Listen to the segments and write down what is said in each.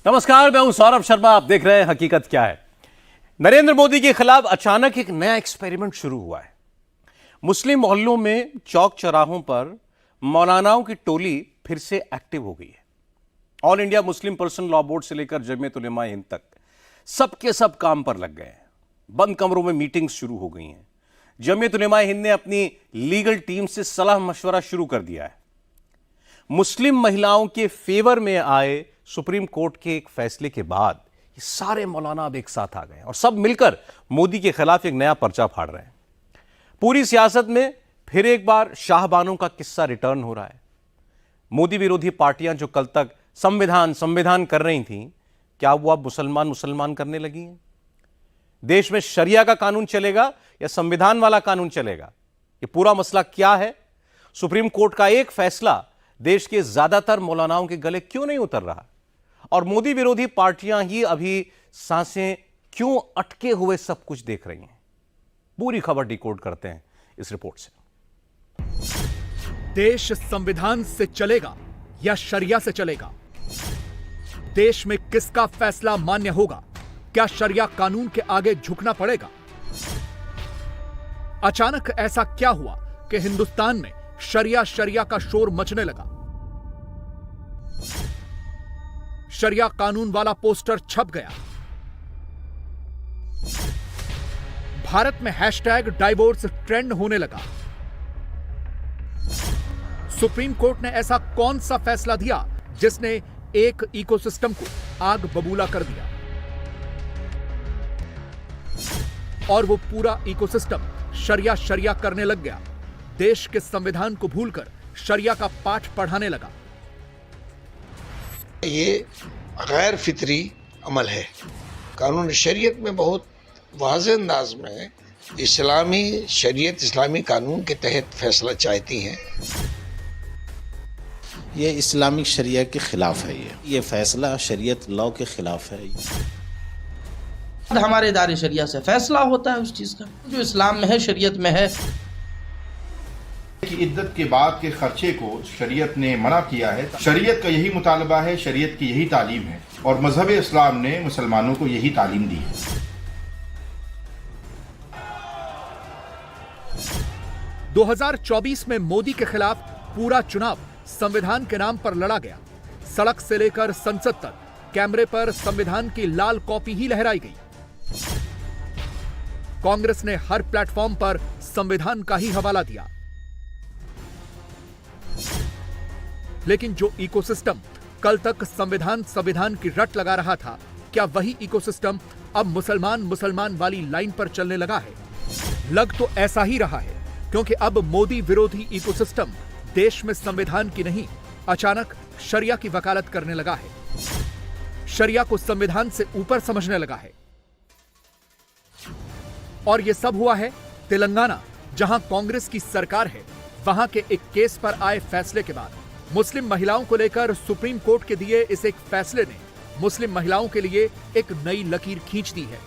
नमस्कार, मैं हूं सौरभ शर्मा। आप देख रहे हैं हकीकत क्या है। नरेंद्र मोदी के खिलाफ अचानक एक नया एक्सपेरिमेंट शुरू हुआ है। मुस्लिम मोहल्लों में चौक चौराहों पर मौलानाओं की टोली फिर से एक्टिव हो गई है। All India Muslim personal law board से लेकर जमीयत उलेमा हिंद तक सबके सब काम पर लग गए हैं। बंद कमरों में मीटिंग्स शुरू हो गई हैं। जमीयत उलेमा हिंद ने अपनी लीगल टीम से सलाह मशवरा शुरू कर दिया है। मुस्लिम महिलाओं के फेवर में आए सुप्रीम कोर्ट के एक फैसले के बाद ये सारे मौलाना अब एक साथ आ गए और सब मिलकर मोदी के खिलाफ एक नया पर्चा फाड़ रहे हैं। पूरी सियासत में फिर एक बार शाहबानों का किस्सा रिटर्न हो रहा है। मोदी विरोधी पार्टियां जो कल तक संविधान संविधान कर रही थीं, क्या वो अब मुसलमान मुसलमान करने लगी हैं? देश में शरिया का कानून चलेगा या संविधान वाला कानून चलेगा? ये पूरा मसला क्या है? सुप्रीम कोर्ट का एक फैसला देश के ज्यादातर मौलानाओं के गले क्यों नहीं उतर रहा? और मोदी विरोधी पार्टियां ही अभी सांसें क्यों अटके हुए सब कुछ देख रही हैं? पूरी खबर डिकोड करते हैं इस रिपोर्ट से। देश संविधान से चलेगा या शरिया से चलेगा? देश में किसका फैसला मान्य होगा? क्या शरिया कानून के आगे झुकना पड़ेगा? अचानक ऐसा क्या हुआ कि हिंदुस्तान में शरिया शरिया का शोर मचने लगा? शरिया कानून वाला पोस्टर छप गया। भारत में हैशटैग डाइवोर्स ट्रेंड होने लगा। सुप्रीम कोर्ट ने ऐसा कौन सा फैसला दिया जिसने एक इकोसिस्टम को आग बबूला कर दिया और वो पूरा इकोसिस्टम शरिया शरिया करने लग गया? देश के संविधान को भूलकर शरिया का पाठ पढ़ाने लगा। ये गैर फितरी अमल है। कानून शरीयत में बहुत वाज़ेह अंदाज में इस्लामी शरीयत इस्लामी कानून के तहत फैसला चाहती हैं। ये इस्लामिक शरिया के खिलाफ है। ये फैसला शरीयत लॉ के खिलाफ है। हमारे इदारे शरिया से फैसला होता है उस चीज़ का जो इस्लाम में है, शरीयत में है। कि इद्दत के बाद के खर्चे को शरीयत ने मना किया है। शरीयत का यही मुतालबा है, शरीयत की यही तालीम है और मजहब इस्लाम ने मुसलमानों को यही तालीम दी है। 2024 में मोदी के खिलाफ पूरा चुनाव संविधान के नाम पर लड़ा गया। सड़क से लेकर संसद तक कैमरे पर संविधान की लाल कॉपी ही लहराई गई। कांग्रेस ने हर प्लेटफॉर्म पर संविधान का ही हवाला दिया। लेकिन जो इकोसिस्टम कल तक संविधान संविधान की रट लगा रहा था, क्या वही इकोसिस्टम अब मुसलमान मुसलमान वाली लाइन पर चलने लगा है? लग तो ऐसा ही रहा है, क्योंकि अब मोदी विरोधी इकोसिस्टम देश में संविधान की नहीं, अचानक शरिया की वकालत करने लगा है। शरिया को संविधान से ऊपर समझने लगा है। और यह सब हुआ है तेलंगाना, जहां कांग्रेस की सरकार है। वहां के एक केस पर आए फैसले के बाद मुस्लिम महिलाओं को लेकर सुप्रीम कोर्ट के दिए इस एक फैसले ने मुस्लिम महिलाओं के लिए एक नई लकीर खींच दी है।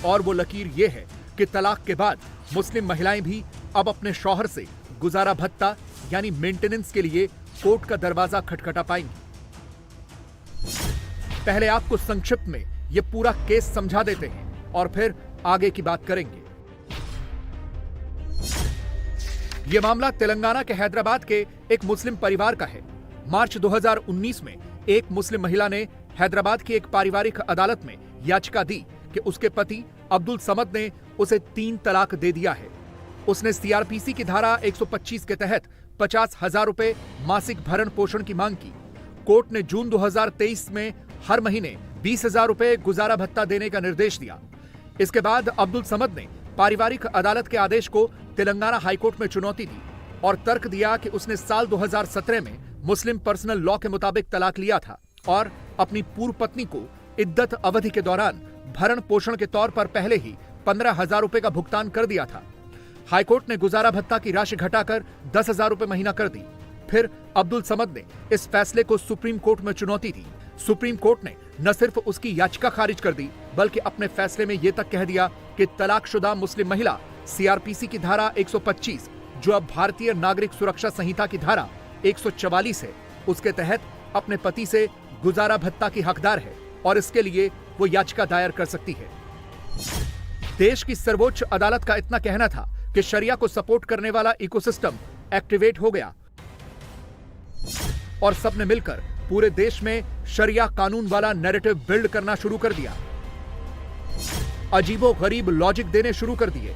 और वो लकीर ये है कि तलाक के बाद मुस्लिम महिलाएं भी अब अपने शौहर से गुजारा भत्ता यानी मेंटेनेंस के लिए कोर्ट का दरवाजा खटखटा पाएंगी। पहले आपको संक्षिप्त में ये पूरा केस समझा देते हैं और फिर आगे की बात करेंगे। यह मामला तेलंगाना के हैदराबाद के एक मुस्लिम परिवार का है। मार्च 2019 में एक मुस्लिम महिला ने हैदराबाद की एक पारिवारिक अदालत में याचिका दी कि उसके पति अब्दुल समद ने उसे 3 तलाक दे दिया है। उसने सीआरपीसी की धारा 125 के तहत 50,000 रुपए मासिक भरण पोषण की मांग की। कोर्ट ने जून 2023 में हर महीने 20,000 रुपए गुजारा भत्ता देने का निर्देश दिया। इसके बाद अब्दुल समद ने पारिवारिक अदालत के आदेश को तेलंगाना हाईकोर्ट में चुनौती दी और तर्क दिया कि उसने साल 2017 में मुस्लिम पर्सनल लॉ के मुताबिक तलाक लिया था और अपनी पूर्व पत्नी को इद्दत अवधि के दौरान भरण पोषण के तौर पर पहले ही 15,000 रुपए का भुगतान कर दिया था। हाईकोर्ट ने गुजारा भत्ता की राशि घटाकर 10,000 रुपए महीना कर दी। फिर अब्दुल समद ने इस फैसले को सुप्रीम कोर्ट में चुनौती दी। सुप्रीम कोर्ट ने न सिर्फ उसकी याचिका खारिज कर दी, बल्कि अपने फैसले में यह तक कह दिया कि तलाकशुदा मुस्लिम महिला सीआरपीसी की धारा 125, जो अब भारतीय नागरिक सुरक्षा संहिता की धारा 144 है, उसके तहत अपने पति से गुजारा भत्ता की हकदार है। और इसके लिए वो याचिका दायर कर सकती है। देश की सर्वोच्च अदालत का इतना कहना था कि शरिया को सपोर्ट करने वाला इकोसिस्टम एक्टिवेट हो गया और सबने मिलकर पूरे देश में शरिया कानून वाला नैरेटिव बिल्ड करना शुरू कर दिया। अजीबो गरीब लॉजिक देने शुरू कर दिए,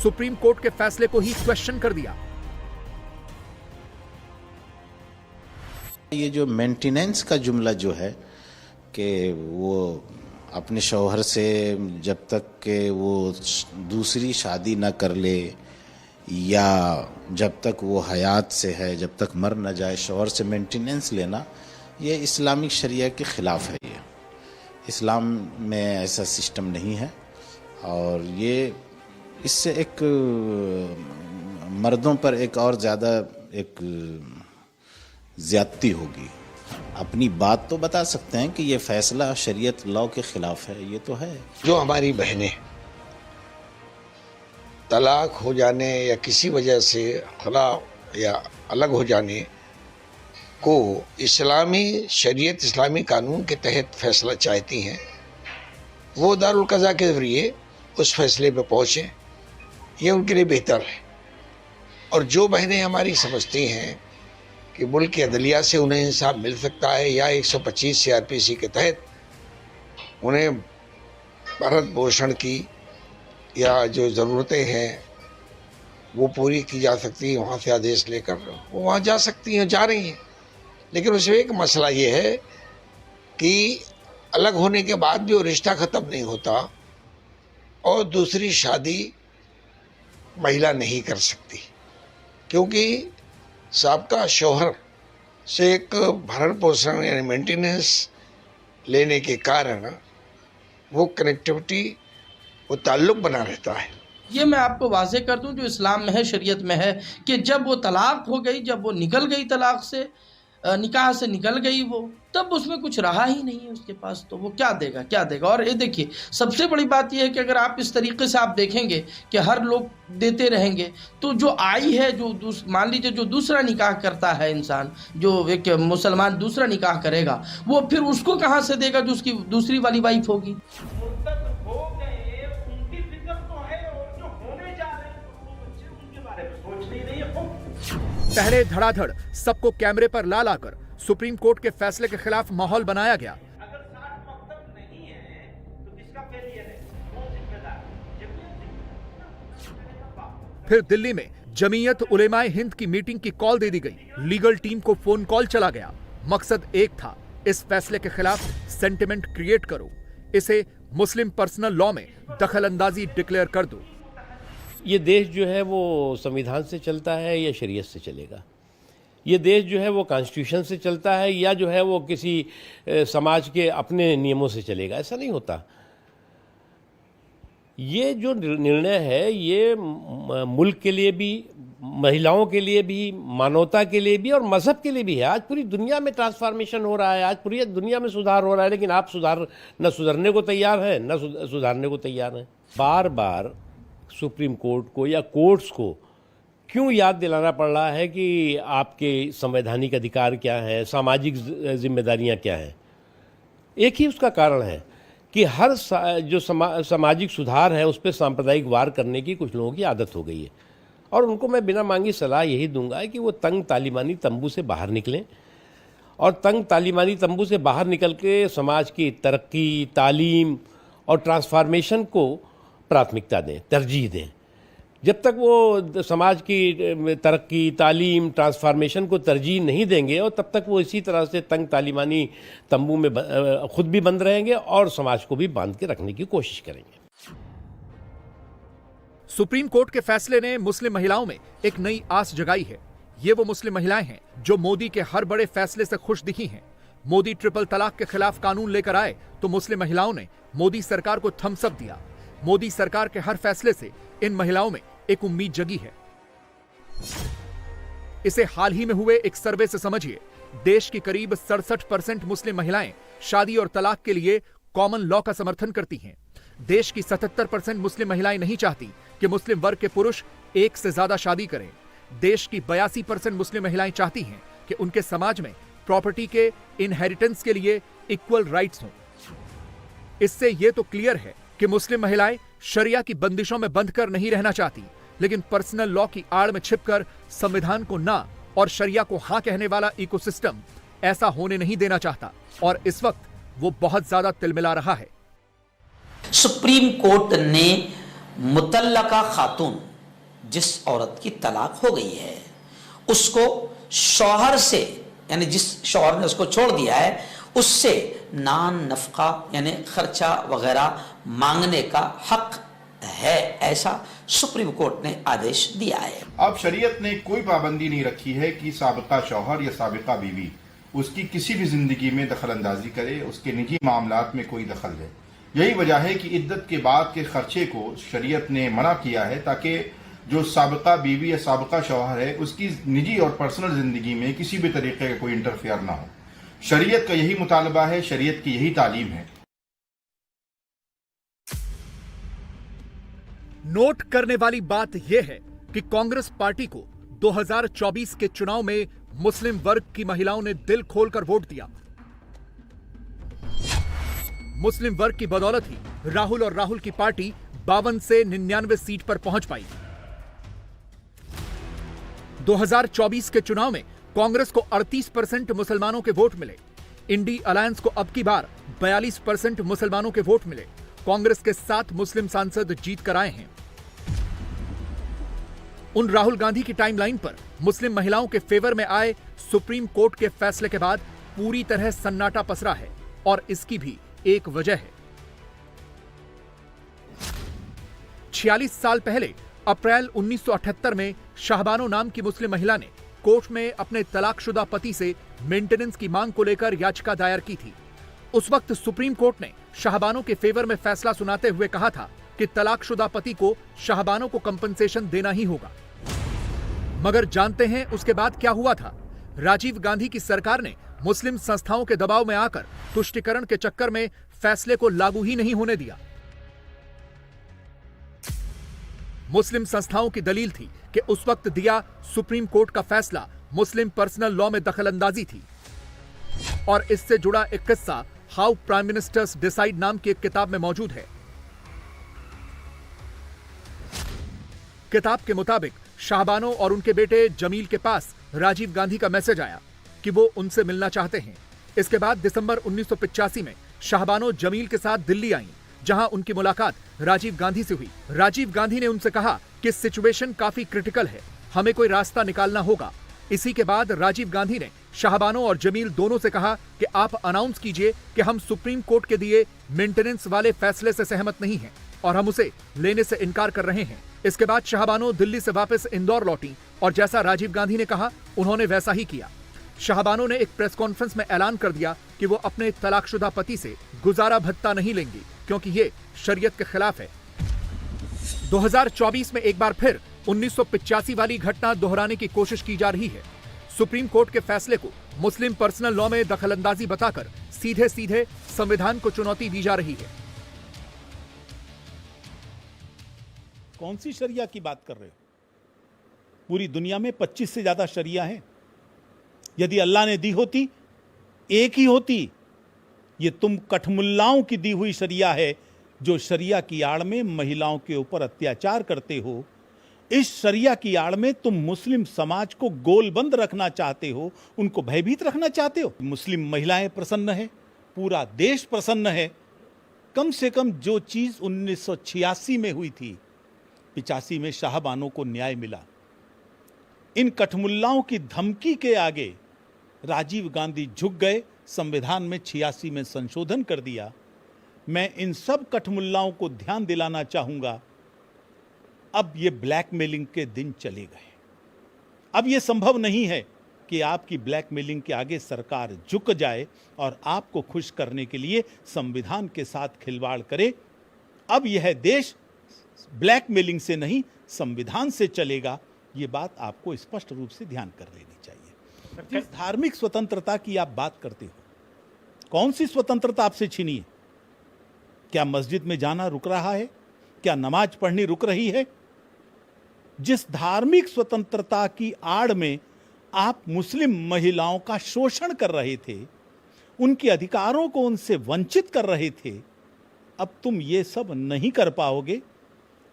सुप्रीम कोर्ट के फैसले को ही क्वेश्चन कर दिया। ये जो मेंटेनेंस का जुमला जो है कि वो अपने शौहर से जब तक के वो दूसरी शादी ना कर ले या जब तक वो हयात से है, जब तक मर न जाए, शौहर से मेंटेनेंस लेना, ये इस्लामिक शरिया के ख़िलाफ़ है। ये इस्लाम में ऐसा सिस्टम नहीं है और ये इससे एक मर्दों पर एक और ज़्यादा एक ज़्यादती होगी। अपनी बात तो बता सकते हैं कि ये फैसला शरीयत लॉ के ख़िलाफ़ है, ये तो है। जो हमारी बहनें तलाक हो जाने या किसी वजह से खला या अलग हो जाने को इस्लामी शरीयत, इस्लामी कानून के तहत फैसला चाहती हैं, वो दारुल क़ज़ा के ज़रिए उस फैसले पे पहुँचें, ये उनके लिए बेहतर है। और जो बहनें हमारी समझती हैं कि मुल्क की अदलिया से उन्हें इंसाफ मिल सकता है या 125 CRPC के तहत उन्हें भरण पोषण की या जो ज़रूरतें हैं वो पूरी की जा सकती है, वहाँ से आदेश लेकर वो वहाँ जा सकती हैं, जा रही हैं। लेकिन उसमें एक मसला ये है कि अलग होने के बाद भी वो रिश्ता ख़त्म नहीं होता और दूसरी शादी महिला नहीं कर सकती, क्योंकि साबका शौहर से एक भरण पोषण यानी मेंटेनेंस लेने के कारण वो कनेक्टिविटी, वो ताल्लुक़ बना रहता है। ये मैं आपको वाज़ेह कर दूं, जो इस्लाम में है, शरीयत में है कि जब वो तलाक हो गई, जब वो निकल गई तलाक से, निकाह से निकल गई वो, तब उसमें कुछ रहा ही नहीं है उसके पास, तो वो क्या देगा, क्या देगा। और ये देखिए सबसे बड़ी बात ये है कि अगर आप इस तरीके से आप देखेंगे कि हर लोग देते रहेंगे, तो जो आई है, जो मान लीजिए जो दूसरा निकाह करता है इंसान, जो एक मुसलमान दूसरा निकाह करेगा, वो फिर उसको कहाँ से देगा जो उसकी दूसरी वाली वाइफ होगी। पहले धड़ाधड़ सबको कैमरे पर ला लाकर सुप्रीम कोर्ट के फैसले के खिलाफ माहौल बनाया गया। फिर दिल्ली में जमीयत उलेमाए हिंद की मीटिंग की कॉल दे दी गई। लीगल टीम को फोन कॉल चला गया। मकसद एक था, इस फैसले के खिलाफ सेंटिमेंट क्रिएट करो, इसे मुस्लिम पर्सनल लॉ में दखल अंदाजी डिक्लेयर कर दो। ये देश जो है वो संविधान से चलता है या शरीयत से चलेगा? ये देश जो है वो कॉन्स्टिट्यूशन से चलता है या जो है वो किसी समाज के अपने नियमों से चलेगा? ऐसा नहीं होता। ये जो निर्णय है ये मुल्क के लिए भी, महिलाओं के लिए भी, मानवता के लिए भी और मज़हब के लिए भी है। आज पूरी दुनिया में ट्रांसफॉर्मेशन हो रहा है, आज पूरी दुनिया में सुधार हो रहा है, लेकिन आप न सुधरने को तैयार हैं न सुधारने को तैयार हैं। बार बार सुप्रीम कोर्ट को या कोर्ट्स को क्यों याद दिलाना पड़ रहा है कि आपके संवैधानिक अधिकार क्या है, सामाजिक जिम्मेदारियां क्या हैं? एक ही उसका कारण है कि हर जो सामाजिक सुधार है उस पर सांप्रदायिक वार करने की कुछ लोगों की आदत हो गई है। और उनको मैं बिना मांगी सलाह यही दूंगा कि वो तंग तालिबानी तंबू से बाहर निकलें और तंग तालिबानी तंबू से बाहर निकल के समाज की तरक्की, तालीम और ट्रांसफॉर्मेशन को प्राथमिकता दें, तरजीह दें। जब तक वो समाज की तरक्की, तालीम, ट्रांसफॉर्मेशन को तरजीह नहीं देंगे और तब तक वो इसी तरह से तंग तालिबानी तंबू में खुद भी बंद रहेंगे और समाज को भी बांध के रखने की कोशिश करेंगे। सुप्रीम कोर्ट के फैसले ने मुस्लिम महिलाओं में एक नई आस जगाई है। ये वो मुस्लिम महिलाएं हैं जो मोदी के हर बड़े फैसले से खुश दिखी हैं। मोदी ट्रिपल तलाक के खिलाफ कानून लेकर आए तो मुस्लिम महिलाओं ने मोदी सरकार को थम्स अप दिया। मोदी सरकार के हर फैसले से इन महिलाओं में एक उम्मीद जगी है। इसे हाल ही में हुए एक सर्वे से समझिए। देश की करीब 67% मुस्लिम महिलाएं शादी और तलाक के लिए कॉमन लॉ का समर्थन करती हैं। देश की 77% मुस्लिम महिलाएं नहीं चाहती कि मुस्लिम वर्ग के पुरुष एक से ज्यादा शादी करें। देश की 82% मुस्लिम महिलाएं चाहती हैं कि उनके समाज में प्रॉपर्टी के इनहेरिटेंस के लिए इक्वल राइट्स हों। इससे यह तो क्लियर है कि मुस्लिम महिलाएं शरिया की बंदिशों में बंध कर नहीं रहना चाहती, लेकिन पर्सनल लॉ की आड़ में छिपकर संविधान को ना और शरिया को हां कहने वाला इकोसिस्टम ऐसा होने नहीं देना चाहता, और इस वक्त वो बहुत ज्यादा तिलमिला रहा है। सुप्रीम कोर्ट ने मुतल्लका खातून, जिस औरत की तलाक हो गई है, उसको शौहर से, यानी जिस शौहर ने उसको छोड़ दिया है, उससे नान नफका यानी खर्चा वगैरह मांगने का हक है, ऐसा सुप्रीम कोर्ट ने आदेश दिया है। अब शरीयत ने कोई पाबंदी नहीं रखी है कि साबिका शौहर या साबिका बीवी उसकी किसी भी जिंदगी में दखल अंदाजी करे, उसके निजी मामलात में कोई दखल दे। यही वजह है कि इद्दत के बाद के खर्चे को शरीयत ने मना किया है, ताकि जो साबिका बीवी या साबिका शौहर है उसकी निजी और पर्सनल जिंदगी में किसी भी तरीके का कोई इंटरफेयर ना हो। शरीयत का यही मुतालबा है, शरीयत की यही तालीम है। नोट करने वाली बात यह है कि कांग्रेस पार्टी को 2024 के चुनाव में मुस्लिम वर्ग की महिलाओं ने दिल खोलकर वोट दिया। मुस्लिम वर्ग की बदौलत ही राहुल और राहुल की पार्टी 52 से 99 सीट पर पहुंच पाई। 2024 के चुनाव में कांग्रेस को 38% मुसलमानों के वोट मिले। इंडी अलायंस को अब की बार 42% मुसलमानों के वोट मिले। कांग्रेस के 7 मुस्लिम सांसद जीत कर आए हैं। उन राहुल गांधी की टाइमलाइन पर मुस्लिम महिलाओं के फेवर में आए सुप्रीम कोर्ट के फैसले के बाद पूरी तरह सन्नाटा पसरा है, और इसकी भी एक वजह है। 46 साल पहले अप्रैल 1978 में शाहबानो नाम की मुस्लिम महिला ने कोर्ट में अपने तलाकशुदा पति से मेंटेनेंस की मांग को लेकर याचिका दायर की थी। उस वक्त सुप्रीम कोर्ट ने शाहबानो के फेवर में फैसला सुनाते हुए कहा था कि तलाकशुदा पति को शाहबानो को कंपनसेशन देना ही होगा। मगर जानते हैं उसके बाद क्या हुआ था? राजीव गांधी की सरकार ने मुस्लिम संस्थाओं के दबाव में आकर तुष्टीकरण के चक्कर में फैसले को लागू ही नहीं होने दिया। मुस्लिम संस्थाओं की दलील थी कि उस वक्त दिया सुप्रीम कोर्ट का फैसला मुस्लिम पर्सनल लॉ में दखलंदाजी थी। और इससे जुड़ा एक किस्सा हाउ प्राइम मिनिस्टर्स डिसाइड नाम की एक किताब में मौजूद है। किताब के मुताबिक शाहबानो और उनके बेटे जमील के पास राजीव गांधी का मैसेज आया कि वो उनसे मिलना चाहते हैं। इसके बाद दिसंबर 1985 में शाहबानो जमील के साथ दिल्ली आईं, जहां उनकी मुलाकात राजीव गांधी से हुई। राजीव गांधी ने उनसे कहा कि सिचुएशन काफी क्रिटिकल है, हमें कोई रास्ता निकालना होगा। इसी के बाद राजीव गांधी ने शाहबानो और जमील दोनों से कहा कि आप अनाउंस कीजिए कि हम सुप्रीम कोर्ट के दिए मेंटेनेंस वाले फैसले से सहमत नहीं हैं और हम उसे लेने से इनकार कर रहे हैं। इसके बाद शाहबानो दिल्ली से वापस इंदौर लौटी और जैसा राजीव गांधी ने कहा उन्होंने वैसा ही किया। शाहबानो ने एक प्रेस कॉन्फ्रेंस में ऐलान कर दिया कि वो अपने तलाकशुदा पति से गुजारा भत्ता नहीं लेंगी, क्योंकि ये शरीयत के खिलाफ है। 2024 में एक बार फिर 1985 वाली घटना दोहराने की कोशिश की जा रही है। सुप्रीम कोर्ट के फैसले को मुस्लिम पर्सनल लॉ में दखलंदाजी बताकर सीधे सीधे संविधान को चुनौती दी जा रही है। कौन सी शरिया की बात कर रहे हो? पूरी दुनिया में 25 से ज्यादा शरिया हैं। यदि अल्लाह ने दी होती एक ही होती। ये तुम कठमुल्लाओं की दी हुई शरिया है, जो शरिया की आड़ में महिलाओं के ऊपर अत्याचार करते हो। इस शरिया की आड़ में तुम मुस्लिम समाज को गोलबंद रखना चाहते हो, उनको भयभीत रखना चाहते हो। मुस्लिम महिलाएं प्रसन्न है, पूरा देश प्रसन्न है। कम से कम जो चीज 1986 में हुई थी, 85 में शाहबानो को न्याय मिला। इन कठमुल्लाओं की धमकी के आगे राजीव गांधी झुक गए, संविधान में 86 में संशोधन कर दिया। मैं इन सब कठमुल्लाओं को ध्यान दिलाना चाहूंगा, अब ये ब्लैकमेलिंग के दिन चले गए। अब ये संभव नहीं है कि आपकी ब्लैकमेलिंग के आगे सरकार झुक जाए और आपको खुश करने के लिए संविधान के साथ खिलवाड़ करे। अब यह देश ब्लैकमेलिंग से नहीं, संविधान से चलेगा। ये बात आपको स्पष्ट रूप से ध्यान कर लेनी चाहिए। जिस धार्मिक स्वतंत्रता की आप बात करते हो, कौन सी स्वतंत्रता आपसे छीनी है? क्या मस्जिद में जाना रुक रहा है? क्या नमाज पढ़नी रुक रही है? जिस धार्मिक स्वतंत्रता की आड़ में आप मुस्लिम महिलाओं का शोषण कर रहे थे, उनके अधिकारों को उनसे वंचित कर रहे थे, अब तुम ये सब नहीं कर पाओगे,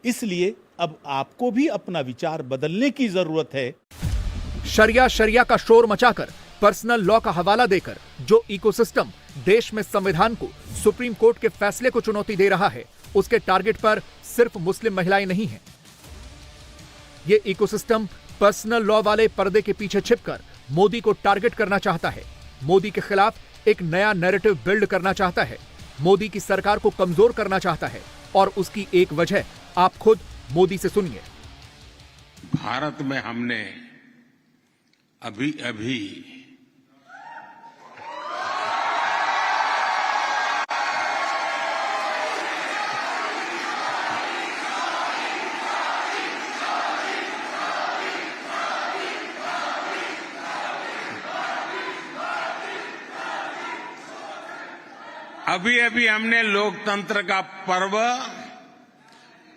इसलिए अब आपको भी अपना विचार बदलने की जरूरत है। शरिया का शोर मचाकर, पर्सनल लॉ का हवाला देकर जो इकोसिस्टम देश में संविधान को, सुप्रीम कोर्ट के फैसले को चुनौती दे रहा है, उसके टारगेट पर सिर्फ मुस्लिम महिलाएं नहीं हैं। ये इकोसिस्टम पर्सनल लॉ वाले पर्दे के पीछे छिपकर मोदी को टारगेट करना चाहता है, मोदी के खिलाफ एक नया नैरेटिव बिल्ड करना चाहता है, मोदी की सरकार को कमजोर करना चाहता है। और उसकी एक वजह आप खुद मोदी से सुनिए। भारत में हमने अभी हमने लोकतंत्र का पर्व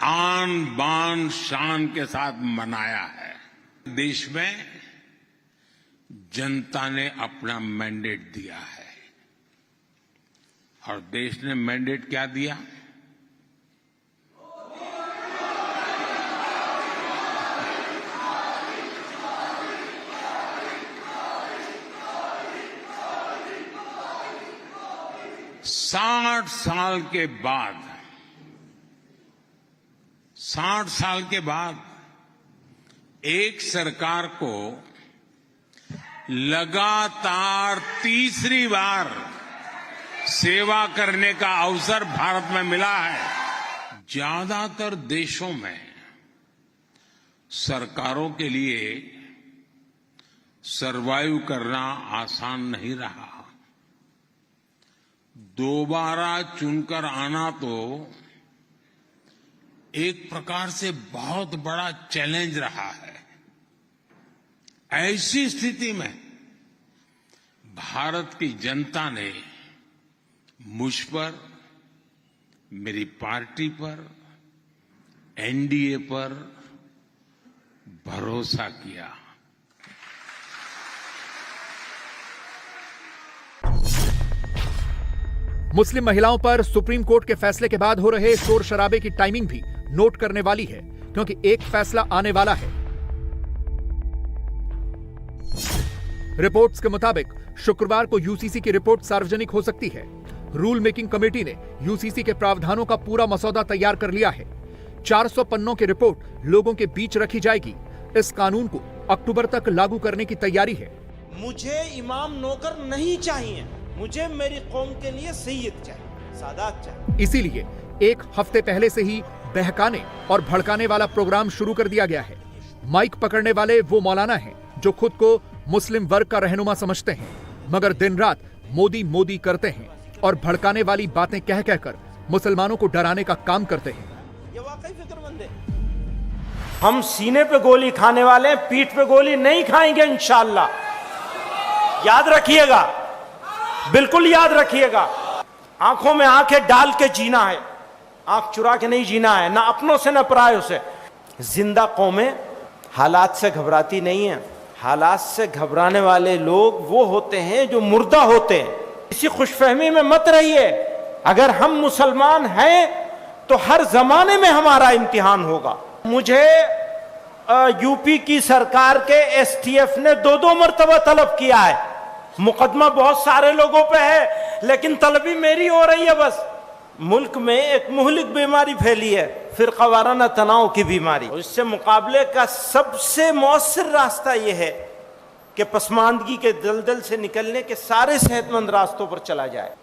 आन बान शान के साथ मनाया है। देश में जनता ने अपना मैंडेट दिया है और देश ने मैंडेट क्या दिया? साठ साल के बाद एक सरकार को लगातार तीसरी बार सेवा करने का अवसर भारत में मिला है। ज्यादातर देशों में सरकारों के लिए सरवाइव करना आसान नहीं रहा। दोबारा चुनकर आना तो एक प्रकार से बहुत बड़ा चैलेंज रहा है। ऐसी स्थिति में भारत की जनता ने मुझ पर, मेरी पार्टी पर, एनडीए पर भरोसा किया। मुस्लिम महिलाओं पर सुप्रीम कोर्ट के फैसले के बाद हो रहे शोर शराबे की टाइमिंग भी नोट करने वाली है, क्योंकि एक फैसला आने वाला है। रिपोर्ट्स के मुताबिक शुक्रवार को यूसीसी की रिपोर्ट सार्वजनिक हो सकती है। रूल मेकिंग कमेटी ने यूसीसी के प्रावधानों का पूरा मसौदा तैयार कर लिया है। 400 पन्नों की रिपोर्ट लोगों के बीच रखी जाएगी। इस कानून को अक्टूबर तक लागू करने की तैयारी है। मुझे इमाम नौकर नहीं चाहिए, मुझे मेरी कौम के लिए सैयद चाहिए, सादात चाहिए। इसीलिए एक हफ्ते पहले से ही बहकाने और भड़काने वाला प्रोग्राम शुरू कर दिया गया है। माइक पकड़ने वाले वो मौलाना हैं जो खुद को मुस्लिम वर्ग का रहनुमा समझते हैं, मगर दिन रात मोदी मोदी करते हैं और भड़काने वाली बातें कह कहकर मुसलमानों को डराने का काम करते हैं। ये वाकई फिक्रमंद है। हम सीने पे गोली खाने वाले हैं, पीठ पे गोली नहीं खाएंगे इंशाअल्लाह। याद रखिएगा, बिल्कुल याद रखिएगा। आंखों में आंखें डाल के जीना है, आंख चुरा के नहीं जीना है, ना अपनों से ना परायों से। जिंदा कौमें हालात से घबराती नहीं है। हालात से घबराने वाले लोग वो होते हैं जो मुर्दा होते हैं। इसी खुशफहमी में मत रहिए। अगर हम मुसलमान हैं तो हर जमाने में हमारा इम्तिहान होगा। मुझे यूपी की सरकार के एसटीएफ ने 2-2 मरतबा तलब किया है। मुकदमा बहुत सारे लोगों पे है, लेकिन तलबी मेरी हो रही है। बस मुल्क में एक मुहलिक बीमारी फैली है, फिरका वाराना तनाव की बीमारी। इससे मुकाबले का सबसे मौसर रास्ता यह है कि पसमानदगी के दलदल से निकलने के सारे सेहतमंद रास्तों पर चला जाए।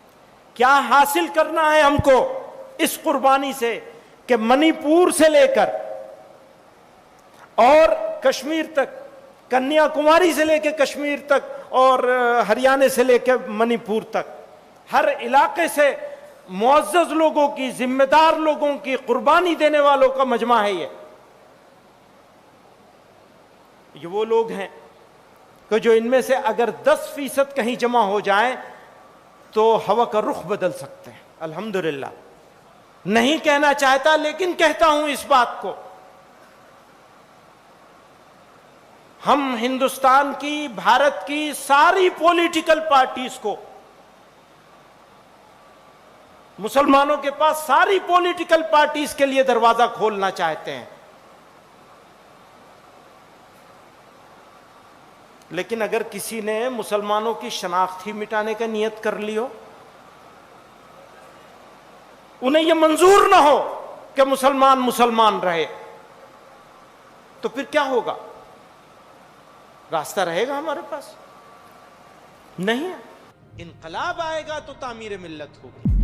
क्या हासिल करना है हमको इस कुर्बानी से कि मणिपुर से लेकर और कश्मीर तक, कन्याकुमारी से लेकर कश्मीर तक और हरियाणा से लेकर मणिपुर तक, हर इलाके से मुअज़्ज़ज़ लोगों की, जिम्मेदार लोगों की, कुर्बानी देने वालों का मजमा है। ये वो लोग हैं कि जो इनमें से अगर 10% कहीं जमा हो जाए तो हवा का रुख बदल सकते हैं। अल्हम्दुलिल्लाह। नहीं कहना चाहता लेकिन कहता हूं इस बात को। हम हिंदुस्तान की, भारत की सारी पॉलिटिकल पार्टीज को मुसलमानों के पास सारी पॉलिटिकल पार्टीज के लिए दरवाजा खोलना चाहते हैं। लेकिन अगर किसी ने मुसलमानों की शनाख्त ही मिटाने का नियत कर ली हो, उन्हें यह मंजूर ना हो कि मुसलमान मुसलमान रहे, तो फिर क्या होगा? रास्ता रहेगा हमारे पास? नहीं है। इनकलाब आएगा तो तामीर मिल्लत होगी।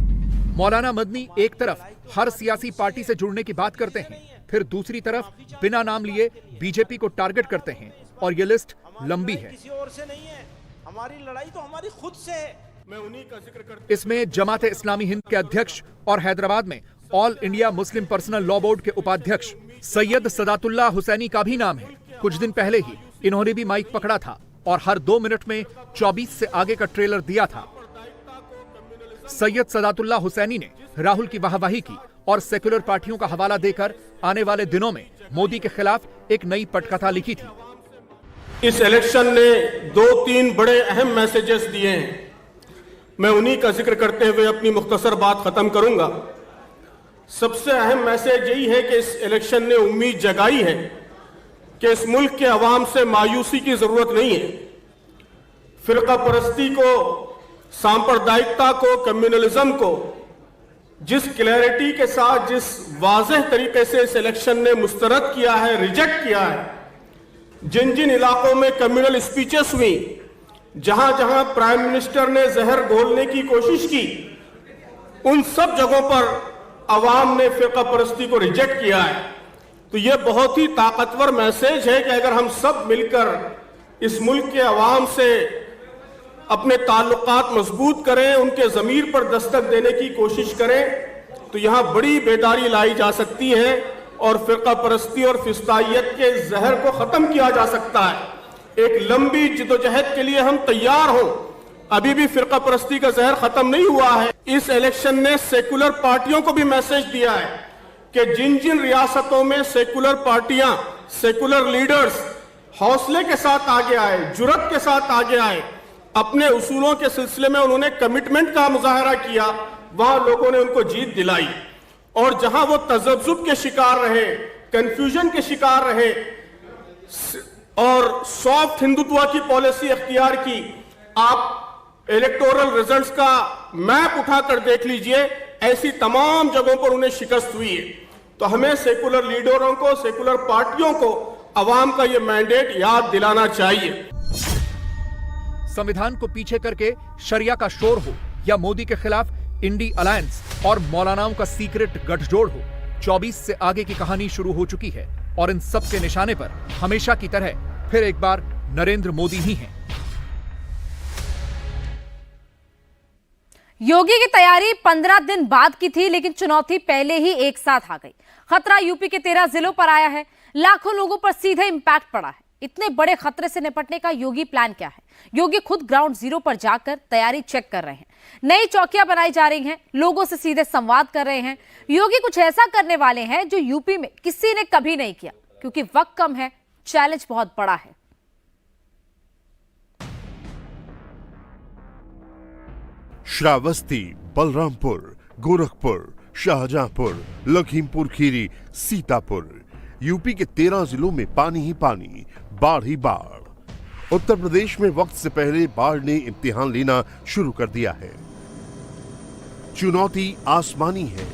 मौलाना मदनी एक तरफ हर सियासी पार्टी से जुड़ने की बात करते हैं, फिर दूसरी तरफ बिना नाम लिए बीजेपी को टारगेट करते हैं, और ये लिस्ट लंबी है। किसी और से नहीं है, हमारी लड़ाई तो हमारी खुद से है। मैं उन्हीं का जिक्र करता। इसमें जमात इस्लामी हिंद के अध्यक्ष और हैदराबाद में all India Muslim personal law board के उपाध्यक्ष सैयद सदातुल्लाह हुसैनी का भी नाम है। कुछ दिन पहले ही इन्होंने भी माइक पकड़ा था और हर 2 मिनट में 24 से आगे का ट्रेलर दिया था। सैयद सदातुल्लाह हुसैनी ने राहुल की वाहवाही की और सेक्युलर पार्टियों का हवाला देकर आने वाले दिनों में मोदी के खिलाफ एक नई पटकथा लिखी थी। इस इलेक्शन ने 2-3 बड़े अहम मैसेजेस दिए हैं। मैं उन्हीं का जिक्र करते हुए अपनी मुख्तसर बात खत्म करूंगा। सबसे अहम मैसेज यही है कि इस इलेक्शन ने उम्मीद जगाई है कि इस मुल्क के अवाम से मायूसी की जरूरत नहीं है। फिरका परस्ती को, सांप्रदायिकता को, कम्युनलिज्म को जिस क्लैरिटी के साथ, जिस वाज़ेह तरीके से इस इलेक्शन ने मुस्तरद किया है, रिजेक्ट किया है, जिन जिन इलाकों में कम्युनल स्पीचेस हुई, जहां जहां प्राइम मिनिस्टर ने जहर घोलने की कोशिश की, उन सब जगहों पर अवाम ने फिरका परस्ती को रिजेक्ट किया है। तो यह बहुत ही ताकतवर मैसेज है कि अगर हम सब मिलकर इस मुल्क के अवाम से अपने ताल्लुकात मजबूत करें, उनके ज़मीर पर दस्तक देने की कोशिश करें, तो यहां बड़ी बेदारी लाई जा सकती है और फिरका परस्ती और फिस्तायत के जहर को खत्म किया जा सकता है। एक लंबी जिदोजहद के लिए हम तैयार हों। अभी भी फिरका परस्ती का जहर खत्म नहीं हुआ है। इस इलेक्शन ने सेकुलर पार्टियों को भी मैसेज दिया है कि जिन जिन रियासतों में सेकुलर पार्टियां, सेकुलर लीडर्स हौसले के साथ आगे आए, जुर्रत के साथ आगे आए, अपने उसूलों के सिलसिले में उन्होंने कमिटमेंट का मुजाहरा किया, वहां लोगों ने उनको जीत दिलाई। और जहां वो तजब्जुब के शिकार रहे, कंफ्यूजन के शिकार रहे और सॉफ्ट हिंदुत्व की पॉलिसी अख्तियार की, आप इलेक्टोरल रिजल्ट्स का मैप उठाकर देख लीजिए, ऐसी तमाम जगहों पर उन्हें शिकस्त हुई है। तो हमें सेकुलर लीडरों को, सेकुलर पार्टियों को अवाम का यह मैंडेट याद दिलाना चाहिए। संविधान को पीछे करके शरिया का शोर हो या मोदी के खिलाफ इंडी अलायंस और मौलानाओं का सीक्रेट गठजोड़ हो, 24 से आगे की कहानी शुरू हो चुकी है और इन सब के निशाने पर हमेशा की तरह फिर एक बार नरेंद्र मोदी ही हैं। योगी की तैयारी 15 दिन बाद की थी, लेकिन चुनौती पहले ही एक साथ आ गई। खतरा यूपी के 13 जिलों पर आया है, लाखों लोगों पर सीधे इंपैक्ट पड़ा है। इतने बड़े खतरे से निपटने का योगी प्लान क्या है? योगी खुद ग्राउंड जीरो पर जाकर तैयारी चेक कर रहे हैं। नई चौकियां बनाई जा रही हैं, लोगों से सीधे संवाद कर रहे हैं। योगी कुछ ऐसा करने वाले हैं जो यूपी में किसी ने कभी नहीं किया, क्योंकि वक्त कम है, चैलेंज बहुत बड़ा है। श्रावस्ती, बलरामपुर, गोरखपुर, शाहजहांपुर, लखीमपुर खीरी, सीतापुर, यूपी के 13 जिलों में पानी ही पानी, बाढ़ ही बाढ़। उत्तर प्रदेश में वक्त से पहले बाढ़ ने इम्तिहान लेना शुरू कर दिया है। चुनौती आसमानी है।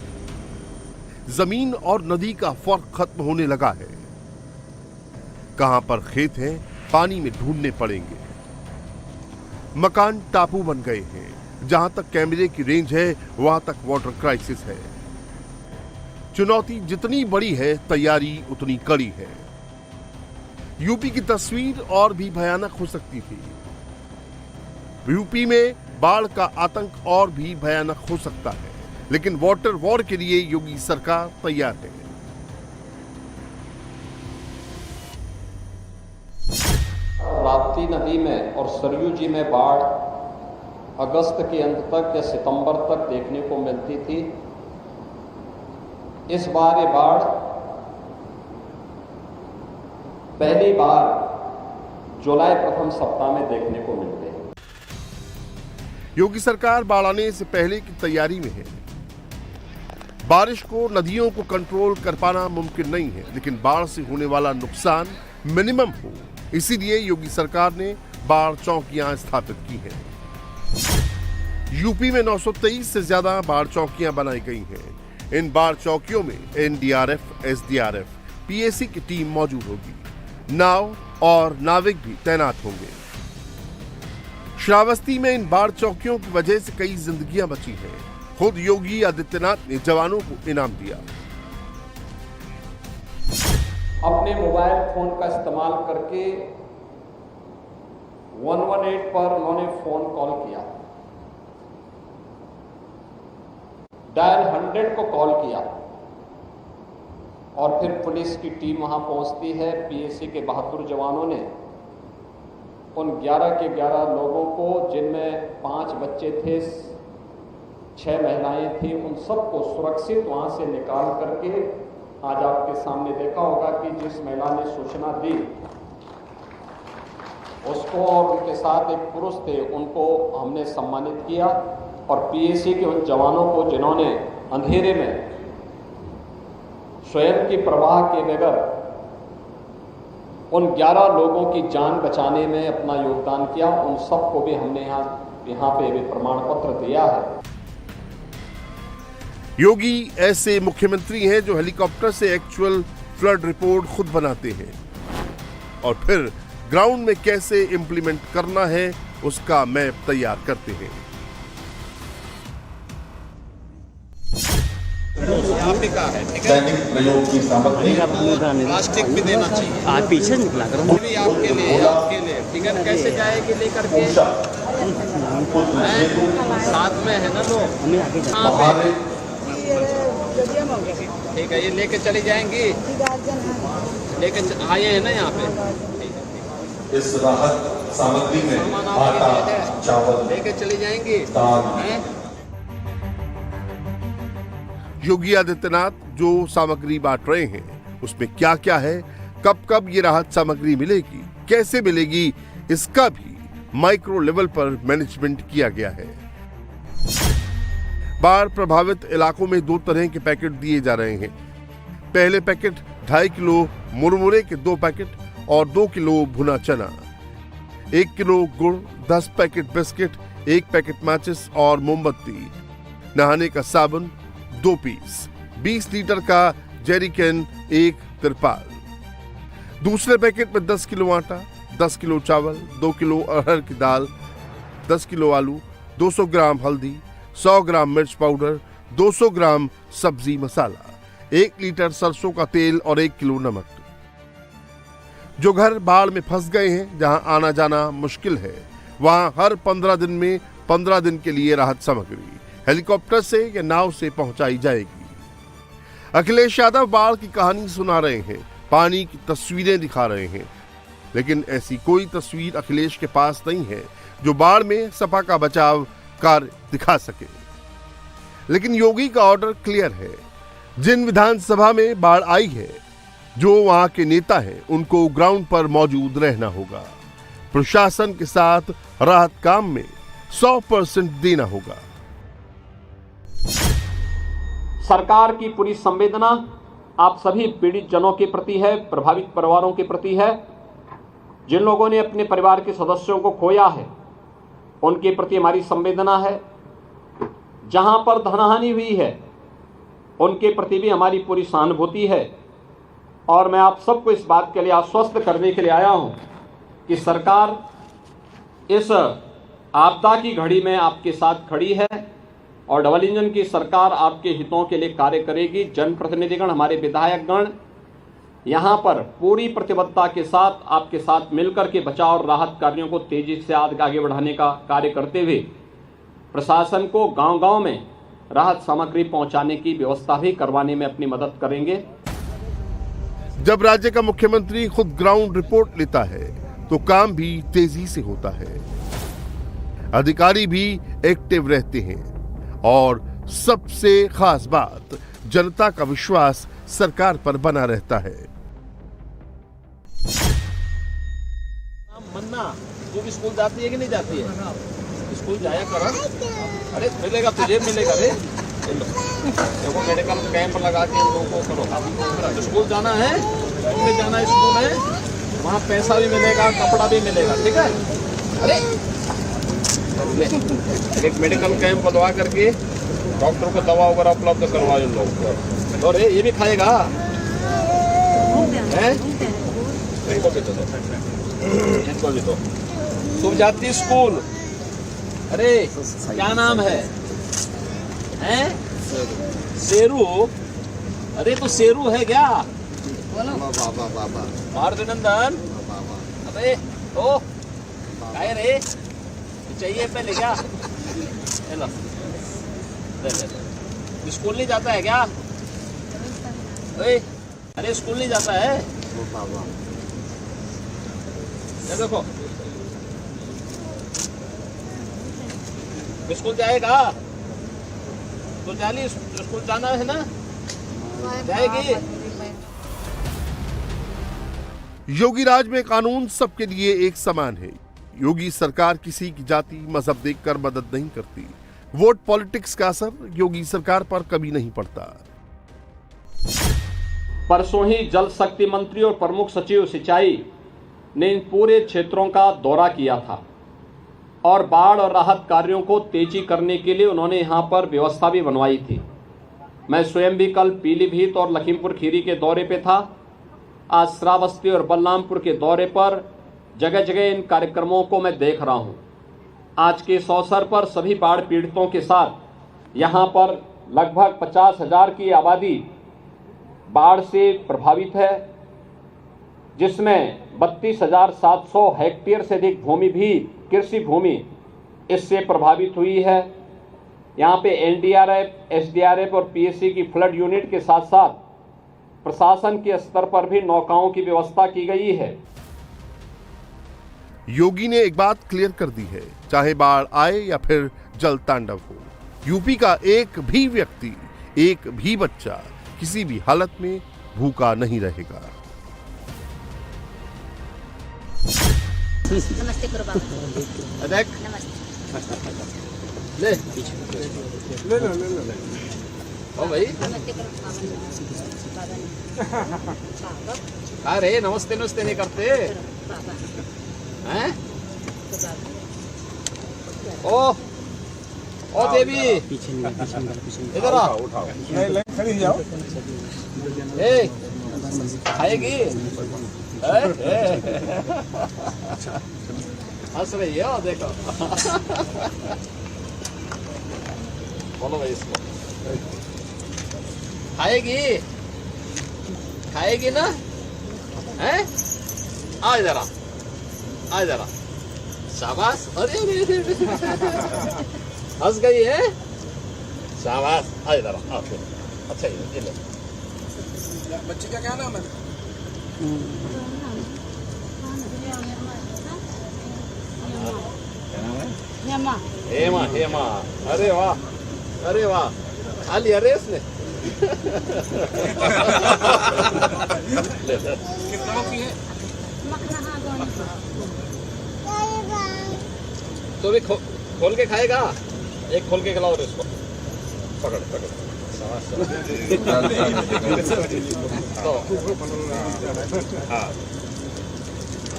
जमीन और नदी का फर्क खत्म होने लगा है। कहां पर खेत हैं, पानी में ढूंढने पड़ेंगे। मकान टापू बन गए हैं। जहां तक कैमरे की रेंज है, वहां तक वाटर क्राइसिस है। चुनौती जितनी बड़ी है, तैयारी उतनी कड़ी है। यूपी की तस्वीर और भी भयानक हो सकती थी। यूपी में बाढ़ का आतंक और भी भयानक हो सकता है, लेकिन वाटर वॉर के लिए योगी सरकार तैयार है। राप्ती नदी में और सरयू जी में बाढ़ अगस्त के अंत तक या सितंबर तक देखने को मिलती थी। इस बार ये बाढ़ पहली बार जुलाई प्रथम सप्ताह में देखने को मिलते हैं। योगी सरकार बाढ़ आने से पहले की तैयारी में है। बारिश को, नदियों को कंट्रोल कर पाना मुमकिन नहीं है, लेकिन बाढ़ से होने वाला नुकसान मिनिमम हो, इसीलिए योगी सरकार ने बाढ़ चौकियां स्थापित की हैं। यूपी में 923 से ज्यादा बाढ़ चौकियां बनाई गई हैं। इन बाढ़ चौकियों में एनडीआरएफ, एसडीआरएफ, पीएसी की टीम मौजूद होगी। नाव और नाविक भी तैनात होंगे। श्रावस्ती में इन बाढ़ चौकियों की वजह से कई जिंदगियां बची हैं। खुद योगी आदित्यनाथ ने जवानों को इनाम दिया। अपने मोबाइल फोन का इस्तेमाल करके 118 पर उन्होंने फोन कॉल किया, डायल 100 को कॉल किया और फिर पुलिस की टीम वहां पहुंचती है। पीएसी के बहादुर जवानों ने उन 11 के 11 लोगों को, जिनमें 5 बच्चे थे, 6 महिलाएं थी, उन सबको सुरक्षित वहां से निकाल करके, आज आपके सामने देखा होगा कि जिस महिला ने सूचना दी उसको और उनके साथ एक पुरुष थे, उनको हमने सम्मानित किया। और पीएसी के उन जवानों को जिन्होंने अंधेरे में स्वयं की परवाह के बगैर उन 11 लोगों की जान बचाने में अपना योगदान किया, उन सबको भी हमने यहाँ पे भी प्रमाण पत्र दिया है। योगी ऐसे मुख्यमंत्री हैं जो हेलीकॉप्टर से एक्चुअल फ्लड रिपोर्ट खुद बनाते हैं और फिर ग्राउंड में कैसे इंप्लीमेंट करना है उसका मैप तैयार करते हैं। दैनिक प्रयोग की सामग्री प्लास्टिक भी देना चाहिए। आप पीछे निकला करो। आपके लिए टिकट कैसे जाएगी लेकर के? साथ में है ना लोग। ठीक है, ये लेके चली जाएंगी, लेके आए हैं ना यहाँ पे। इस राहत सामग्री में आटा, चावल लेके चली जाएंगी, दाल। योगी आदित्यनाथ जो सामग्री बांट रहे हैं उसमें क्या क्या है, कब कब ये राहत सामग्री मिलेगी, कैसे मिलेगी, इसका भी माइक्रो लेवल पर मैनेजमेंट किया गया है। बाढ़ प्रभावित इलाकों में 2 तरह के पैकेट दिए जा रहे हैं। पहले पैकेट 2.5 किलो मुरमुरे के 2 पैकेट और 2 किलो भुना चना, 1 किलो गुड़, 10 पैकेट बिस्किट, 1 पैकेट माचिस और मोमबत्ती, नहाने का साबुन 2 पीस, 20 लीटर का जेरिकन, 1 तिरपाल। दूसरे पैकेट में 10 किलो आटा, 10 किलो चावल, 2 किलो अरहर की दाल, 10 किलो आलू, 200 ग्राम हल्दी, 100 ग्राम मिर्च पाउडर, 200 ग्राम सब्जी मसाला, 1 लीटर सरसों का तेल और 1 किलो नमक। जो घर बाढ़ में फंस गए हैं, जहां आना जाना मुश्किल है, वहां हर 15 दिन में 15 दिन के लिए राहत सामग्री हेलीकॉप्टर से या नाव से पहुंचाई जाएगी। अखिलेश यादव बाढ़ की कहानी सुना रहे हैं, पानी की तस्वीरें दिखा रहे हैं, लेकिन ऐसी कोई तस्वीर अखिलेश के पास नहीं है जो बाढ़ में सपा का बचाव कार्य दिखा सके। लेकिन योगी का ऑर्डर क्लियर है, जिन विधानसभा में बाढ़ आई है, जो वहां के नेता हैं, उनको ग्राउंड पर मौजूद रहना होगा। प्रशासन के साथ राहत काम में 100% देना होगा। सरकार की पूरी संवेदना आप सभी पीड़ित जनों के प्रति है, प्रभावित परिवारों के प्रति है। जिन लोगों ने अपने परिवार के सदस्यों को खोया है, उनके प्रति हमारी संवेदना है। जहां पर धनहानि हुई है, उनके प्रति भी हमारी पूरी सहानुभूति है। और मैं आप सबको इस बात के लिए आश्वस्त करने के लिए आया हूं कि सरकार इस आपदा की घड़ी में आपके साथ खड़ी है और डबल इंजन की सरकार आपके हितों के लिए कार्य करेगी। जनप्रतिनिधिगण, हमारे विधायकगण यहाँ पर पूरी प्रतिबद्धता के साथ आपके साथ मिलकर के बचाव और राहत कार्यों को तेजी से आगे बढ़ाने का कार्य करते हुए प्रशासन को गांव-गांव में राहत सामग्री पहुंचाने की व्यवस्था भी करवाने में अपनी मदद करेंगे। जब राज्य का मुख्यमंत्री खुद ग्राउंड रिपोर्ट लेता है तो काम भी तेजी से होता है, अधिकारी भी एक्टिव रहते हैं और सबसे खास बात, जनता का विश्वास सरकार पर बना रहता है। मन्ना, तू भी स्कूल जाती है कि नहीं जाती है? स्कूल जाया कर। अरे मिलेगा, तुझे मिलेगा रे। देखो मेडिकल कैंप लगा के इन लोगों को करो। स्कूल जाना है, स्कूल जाना है, स्कूल है, वहाँ पैसा भी मिलेगा, कपड़ा भी मिलेगा, ठीक है। अरे एक मेडिकल कैंप बनवा करके डॉक्टर को दवा वगैरह उपलब्ध करवाओ इन लोगों को। और ये भी खाएगा हैं? इनको भी दो। शुभ जाति स्कूल। अरे क्या नाम है? हैं? शेरू। अरे तो शेरू है क्या? भारतनंदन। अबे ओ काय रे चाहिए पहले क्या? ले। स्कूल नहीं जाता है क्या? ओए अरे स्कूल नहीं जाता है? ये देखो स्कूल जाएगा? तो जाली स्कूल जाना है ना? जाएगी। योगी राज में कानून सबके लिए एक समान है। योगी सरकार किसी की जाति मजहब देखकर मदद नहीं करती। वोट पॉलिटिक्स का असर योगी सरकार पर कभी नहीं पड़ता। परसों ही जल शक्ति मंत्री और प्रमुख सचिव सिंचाई ने इन पूरे क्षेत्रों का दौरा किया था और बाढ़ और राहत कार्यों को तेजी करने के लिए उन्होंने यहां पर व्यवस्था भी बनवाई थी। मैं स्वयं भी कल पीलीभीत और लखीमपुर खीरी के दौरे पे था। आज श्रावस्ती और बलरामपुर के दौरे पर जगह जगह इन कार्यक्रमों को मैं देख रहा हूं। आज के इस अवसर पर सभी बाढ़ पीड़ितों के साथ यहां पर लगभग 50,000 की आबादी बाढ़ से प्रभावित है, जिसमें 32,700 हेक्टेयर से अधिक भूमि भी कृषि भूमि इससे प्रभावित हुई है। यहाँ पे एनडीआरएफ, एसडीआरएफ और पीएससी की फ्लड यूनिट के साथ साथ प्रशासन के स्तर पर भी नौकाओं की व्यवस्था की गई है। योगी ने एक बात क्लियर कर दी है, चाहे बाढ़ आए या फिर जल तांडव हो, यूपी का एक भी व्यक्ति, एक भी बच्चा किसी भी हालत में भूखा नहीं रहेगा। नमस्ते करो बाबा। देख ले ओ भाई नमस्ते करो बाबा। अरे नमस्ते नमस्ते नहीं करते हैं? ओ देवी इधर आ, खड़ी जाओ। ए खाएगी? हंस रही है, देखो। बोलो भाई इसको खाएगी? खाएगी ना? हैं? आ इधर आ, आ इधर आ। शाबाश। अरे हंस गई है, शाबाश। आ इधर आ। अच्छा ये ले। बच्ची का क्या नाम है? हेमा। हेमा। अरे वाह, अरे वाह, खा लिया रे इसने। कितना की है? तो भी खोल के खाएगा? एक खोल के खिलाओ इसको। पकड़ पकड़।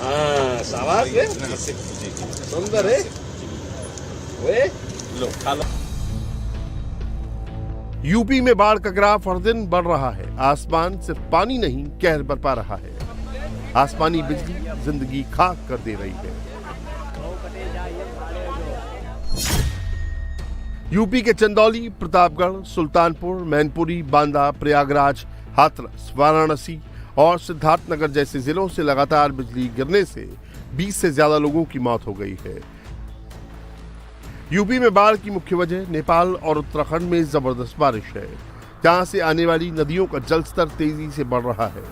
हाँ शाबाश है, सुंदर है। वे लो खा लो। यूपी में बाढ़ का ग्राफ हर दिन बढ़ रहा है। आसमान सिर्फ पानी नहीं कहर बरपा रहा है। आसमानी बिजली जिंदगी खाक कर दे रही है। यूपी के चंदौली, प्रतापगढ़, सुल्तानपुर, मैनपुरी, बांदा, प्रयागराज, हाथरस, वाराणसी और सिद्धार्थनगर जैसे जिलों से लगातार बिजली गिरने से 20 से ज्यादा लोगों की मौत हो गई है। यूपी में बाढ़ की मुख्य वजह नेपाल और उत्तराखंड में जबरदस्त बारिश है, जहां से आने वाली नदियों का जलस्तर तेजी से बढ़ रहा है।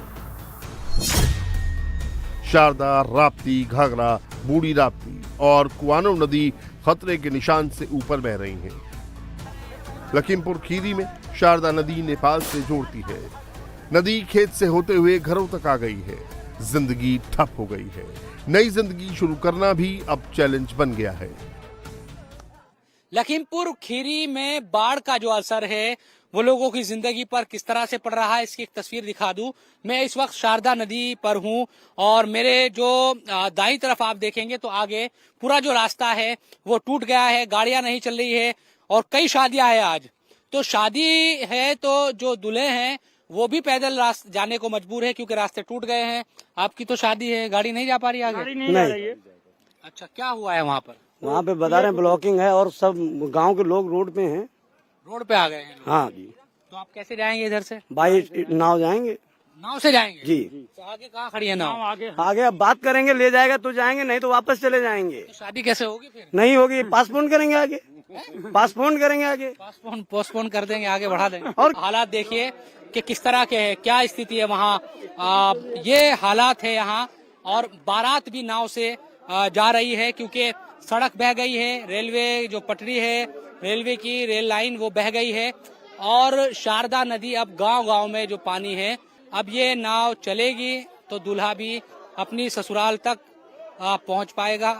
शारदा, राप्ती, घाघरा, बूढ़ी राप्ती और कुआनो नदी खतरे के निशान से ऊपर बह रही हैं। लखीमपुर खीरी में शारदा नदी नेपाल से जोड़ती है। नदी खेत से होते हुए घरों तक आ गई है। जिंदगी ठप हो गई है। नई जिंदगी शुरू करना भी अब चैलेंज बन गया है। लखीमपुर खीरी में बाढ़ का जो असर है वो लोगों की जिंदगी पर किस तरह से पड़ रहा है, इसकी एक तस्वीर दिखा दूं। मैं इस वक्त शारदा नदी पर हूं और मेरे जो दाईं तरफ आप देखेंगे तो आगे पूरा जो रास्ता है वो टूट गया है, गाड़ियां नहीं चल रही है और कई शादियां हैं आज। तो शादी है तो जो दूल्हे हैं वो भी पैदल जाने को मजबूर है क्योंकि रास्ते टूट गए हैं। आपकी तो शादी है, गाड़ी नहीं जा पा रही आगे? नहीं जा रही है। अच्छा, क्या हुआ है वहाँ पर? वहाँ पे बता रहे हैं ब्लॉकिंग है और सब गांव के लोग रोड पे हैं। रोड पे आ गए हैं? हाँ जी। तो आप कैसे जाएंगे इधर से? भाई नाव जाएंगे। नाव से जाएंगे जी। तो आगे कहाँ खड़ी है नाव? आगे अब बात करेंगे, ले जाएगा तो जाएंगे, नहीं तो वापस चले जाएंगे। तो शादी कैसे होगी फिर? नहीं होगी, पासपोर्ट करेंगे आगे, पासपोर्ट करेंगे आगे, पोस्टपोन कर देंगे, आगे बढ़ा देंगे। और हालात देखिए कि किस तरह के है, क्या स्थिति है वहाँ। ये हालात है यहाँ और बारात भी नाव से जा रही है क्योंकि सड़क बह गई है, रेलवे जो पटरी है, रेलवे की रेल लाइन वो बह गई है और शारदा नदी अब गांव-गांव में जो पानी है, अब ये नाव चलेगी तो दूल्हा भी अपनी ससुराल तक पहुंच पाएगा।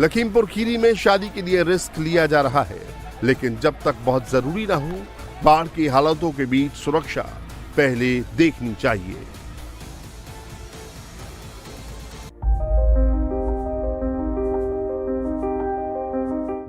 लखीमपुर खीरी में शादी के लिए रिस्क लिया जा रहा है, लेकिन जब तक बहुत जरूरी ना हो, बाढ़ की हालातों के बीच सुरक्षा पहले देखनी चाहिए।